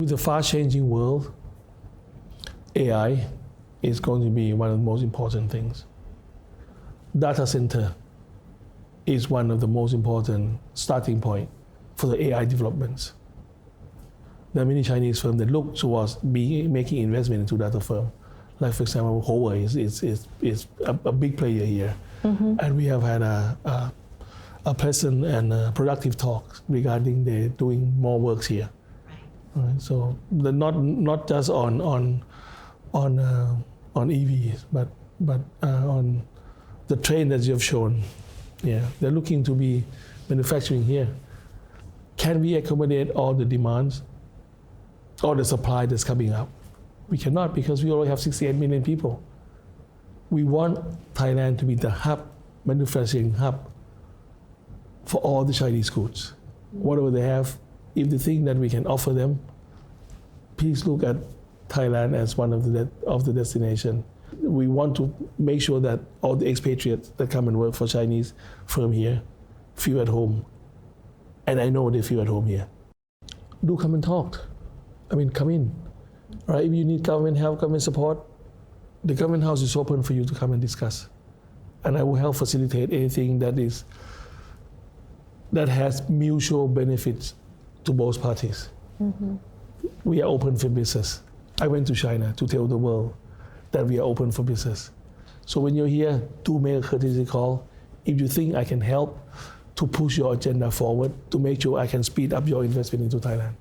With the fast-changing world, AI is going to be one of the most important things. Data center is one of the most important starting point for the AI developments. There are many Chinese firms that look towards making investment into data firm. Like for example, Huawei is a big player here. And we have had a pleasant and productive talk regarding they doing more works here. Right. So not just on EVs, but on the train that you have shown. Yeah, they're looking to be manufacturing here. Can we accommodate all the demands, all the supply that's coming up? We cannot, because we already have 68 million people. We want Thailand to be the hub, manufacturing hub for all the Chinese goods. Whatever they have, if they think that we can offer them, please look at Thailand as one of the destination. We want to make sure that all the expatriates that come and work for Chinese firm here feel at home. And I know they feel at home here. Do come and talk. I mean, come in. Right? If you need government help, government support, the government house is open for you to come and discuss. And I will help facilitate anything that has mutual benefits to both parties. We are open for business. I went to China to tell the world that we are open for business. So when you're here, do make a courtesy call. If you think I can help to push your agenda forward, to make sure I can speed up your investment into Thailand.